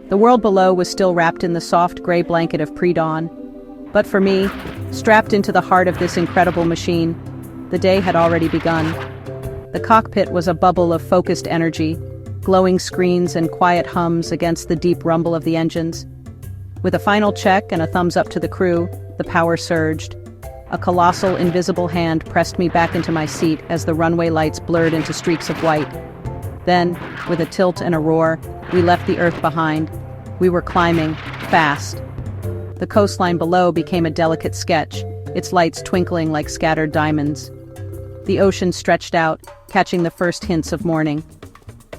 The world below was still wrapped in the soft gray blanket of pre-dawn. But for me, strapped into the heart of this incredible machine, the day had already begun. The cockpit was a bubble of focused energy, glowing screens and quiet hums against the deep rumble of the engines. With a final check and a thumbs up to the crew, the power surged. A colossal, invisible hand pressed me back into my seat as the runway lights blurred into streaks of white. Then, with a tilt and a roar, we left the Earth behind. We were climbing, fast. The coastline below became a delicate sketch, its lights twinkling like scattered diamonds. The ocean stretched out, catching the first hints of morning.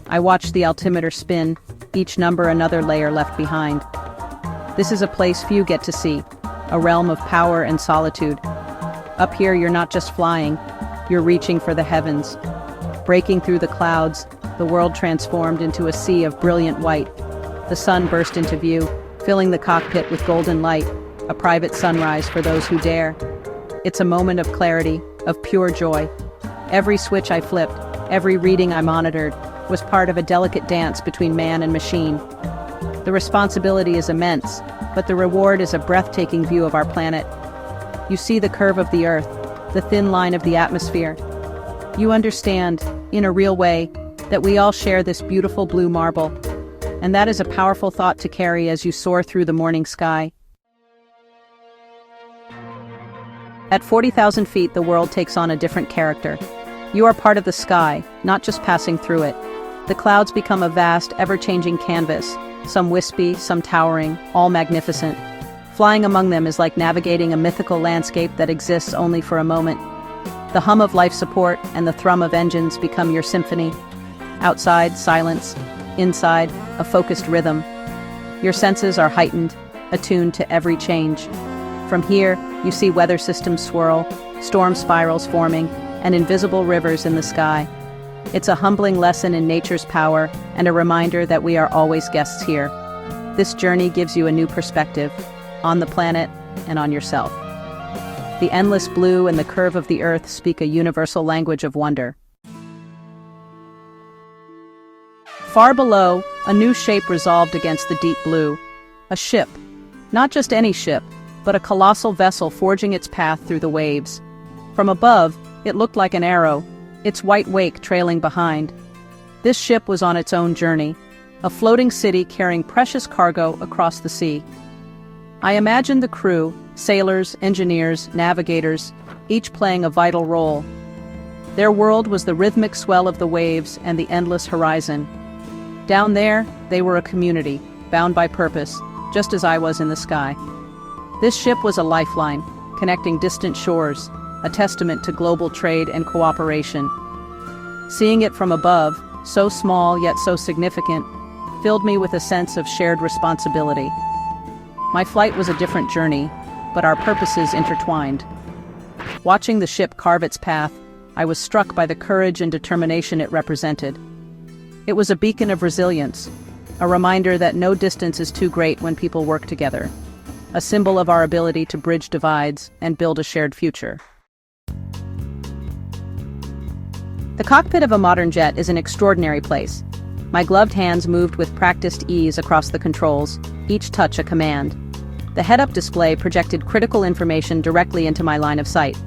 I watched the altimeter spin, each number another layer left behind. This is a place few get to see, a realm of power and solitude. Up here, you're not just flying, you're reaching for the heavens. Breaking through the clouds, the world transformed into a sea of brilliant white. The sun burst into view, filling the cockpit with golden light, a private sunrise for those who dare. It's a moment of clarity, of pure joy. Every switch I flipped, every reading I monitored, was part of a delicate dance between man and machine. The responsibility is immense, but the reward is a breathtaking view of our planet. You see the curve of the Earth, the thin line of the atmosphere. You understand, in a real way, that we all share this beautiful blue marble. And that is a powerful thought to carry as you soar through the morning sky. At 40,000 feet, the world takes on a different character. You are part of the sky, not just passing through it. The clouds become a vast, ever-changing canvas, some wispy, some towering, all magnificent. Flying among them is like navigating a mythical landscape that exists only for a moment. The hum of life support and the thrum of engines become your symphony. Outside, silence. Inside, a focused rhythm. Your senses are heightened, attuned to every change. From here, you see weather systems swirl, storm spirals forming, and invisible rivers in the sky. It's a humbling lesson in nature's power and a reminder that we are always guests here. This journey gives you a new perspective, on the planet and on yourself. The endless blue and the curve of the Earth speak a universal language of wonder. Far below, a new shape resolved against the deep blue. A ship. Not just any ship, but a colossal vessel forging its path through the waves. From above, it looked like an arrow, its white wake trailing behind. This ship was on its own journey, a floating city carrying precious cargo across the sea. I imagined the crew, sailors, engineers, navigators, each playing a vital role. Their world was the rhythmic swell of the waves and the endless horizon. Down there, they were a community, bound by purpose, just as I was in the sky. This ship was a lifeline, connecting distant shores, a testament to global trade and cooperation. Seeing it from above, so small yet so significant, filled me with a sense of shared responsibility. My flight was a different journey, but our purposes intertwined. Watching the ship carve its path, I was struck by the courage and determination it represented. It was a beacon of resilience, a reminder that no distance is too great when people work together, a symbol of our ability to bridge divides and build a shared future. The cockpit of a modern jet is an extraordinary place. My gloved hands moved with practiced ease across the controls, each touch a command. The head-up display projected critical information directly into my line of sight.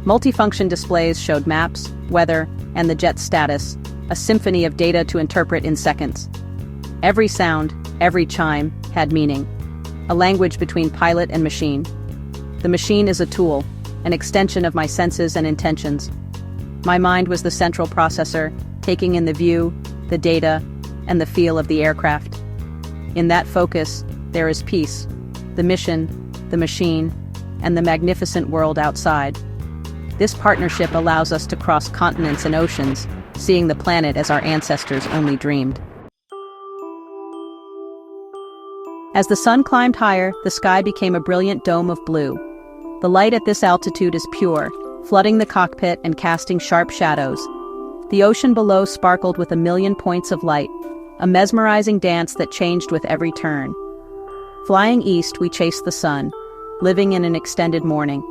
Multifunction displays showed maps, weather, and the jet's status, a symphony of data to interpret in seconds. Every sound, every chime, had meaning, a language between pilot and machine. The machine is a tool, an extension of my senses and intentions. My mind was the central processor, taking in the view, the data, and the feel of the aircraft. In that focus, there is peace, the mission, the machine, and the magnificent world outside. This partnership allows us to cross continents and oceans, seeing the planet as our ancestors only dreamed. As the sun climbed higher, the sky became a brilliant dome of blue. The light at this altitude is pure, flooding the cockpit and casting sharp shadows. The ocean below sparkled with a million points of light, a mesmerizing dance that changed with every turn. Flying east, we chased the sun, living in an extended morning.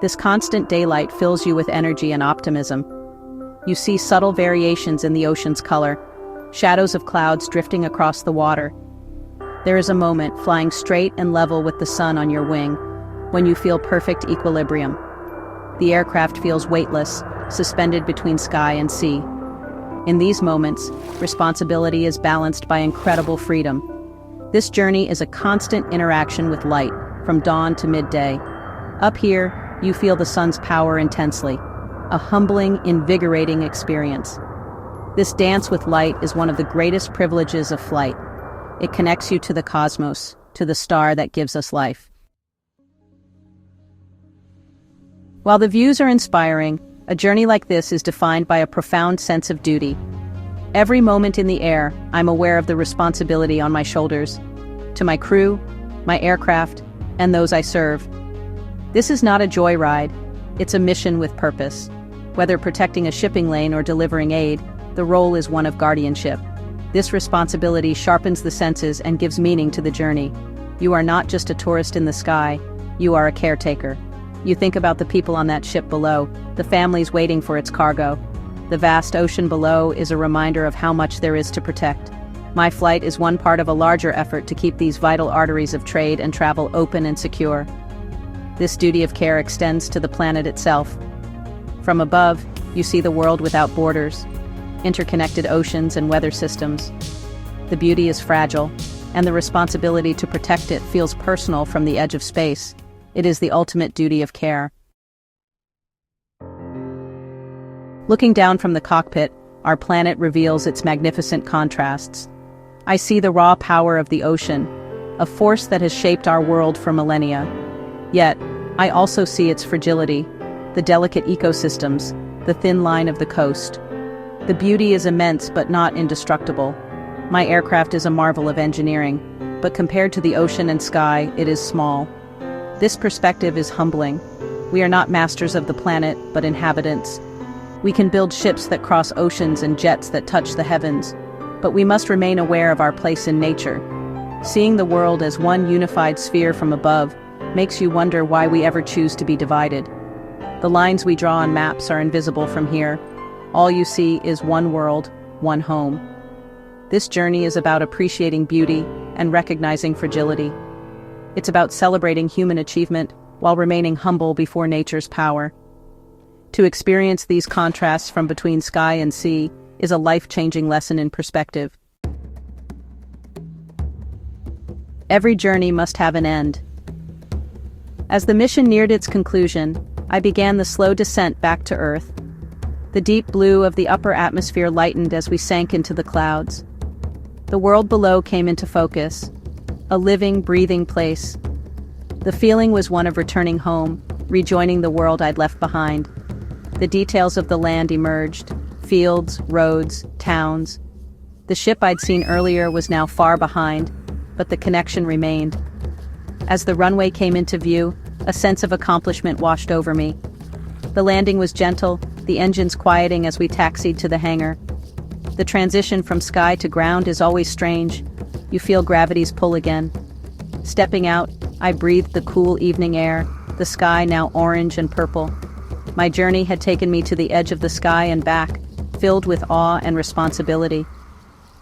This constant daylight fills you with energy and optimism. You see subtle variations in the ocean's color, shadows of clouds drifting across the water. There is a moment, flying straight and level with the sun on your wing, when you feel perfect equilibrium. The aircraft feels weightless, suspended between sky and sea. In these moments, responsibility is balanced by incredible freedom. This journey is a constant interaction with light, from dawn to midday. Up here, you feel the sun's power intensely, a humbling, invigorating experience. This dance with light is one of the greatest privileges of flight. It connects you to the cosmos, to the star that gives us life. While the views are inspiring, a journey like this is defined by a profound sense of duty. Every moment in the air, I'm aware of the responsibility on my shoulders, to my crew, my aircraft, and those I serve. This is not a joyride, it's a mission with purpose. Whether protecting a shipping lane or delivering aid, the role is one of guardianship. This responsibility sharpens the senses and gives meaning to the journey. You are not just a tourist in the sky, you are a caretaker. You think about the people on that ship below, the families waiting for its cargo. The vast ocean below is a reminder of how much there is to protect. My flight is one part of a larger effort to keep these vital arteries of trade and travel open and secure. This duty of care extends to the planet itself. From above, you see the world without borders, interconnected oceans and weather systems. The beauty is fragile, and the responsibility to protect it feels personal from the edge of space. It is the ultimate duty of care. Looking down from the cockpit, our planet reveals its magnificent contrasts. I see the raw power of the ocean, a force that has shaped our world for millennia. Yet, I also see its fragility, the delicate ecosystems, the thin line of the coast. The beauty is immense but not indestructible. My aircraft is a marvel of engineering, but compared to the ocean and sky, it is small. This perspective is humbling. We are not masters of the planet, but inhabitants. We can build ships that cross oceans and jets that touch the heavens, but we must remain aware of our place in nature. Seeing the world as one unified sphere from above makes you wonder why we ever choose to be divided. The lines we draw on maps are invisible from here. All you see is one world, one home. This journey is about appreciating beauty and recognizing fragility. It's about celebrating human achievement while remaining humble before nature's power. To experience these contrasts from between sky and sea is a life-changing lesson in perspective. Every journey must have an end. As the mission neared its conclusion, I began the slow descent back to Earth. The deep blue of the upper atmosphere lightened as we sank into the clouds. The world below came into focus, a living, breathing place. The feeling was one of returning home, rejoining the world I'd left behind. The details of the land emerged: fields, roads, towns. The ship I'd seen earlier was now far behind, but the connection remained. As the runway came into view, a sense of accomplishment washed over me. The landing was gentle, the engines quieting as we taxied to the hangar. The transition from sky to ground is always strange. You feel gravity's pull again. Stepping out, I breathed the cool evening air, the sky now orange and purple. My journey had taken me to the edge of the sky and back, filled with awe and responsibility.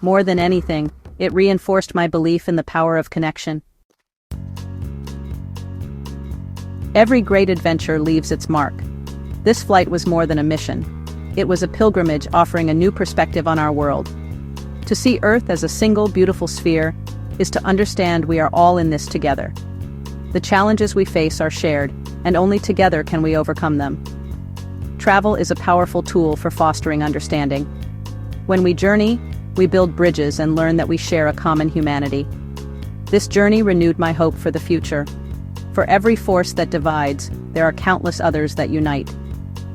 More than anything, it reinforced my belief in the power of connection. Every great adventure leaves its mark. This flight was more than a mission. It was a pilgrimage offering a new perspective on our world. To see Earth as a single beautiful sphere is to understand we are all in this together. The challenges we face are shared, and only together can we overcome them. Travel is a powerful tool for fostering understanding. When we journey, we build bridges and learn that we share a common humanity. This journey renewed my hope for the future. For every force that divides, there are countless others that unite.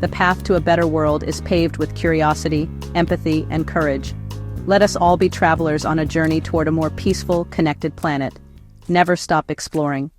The path to a better world is paved with curiosity, empathy, and courage. Let us all be travelers on a journey toward a more peaceful, connected planet. Never stop exploring.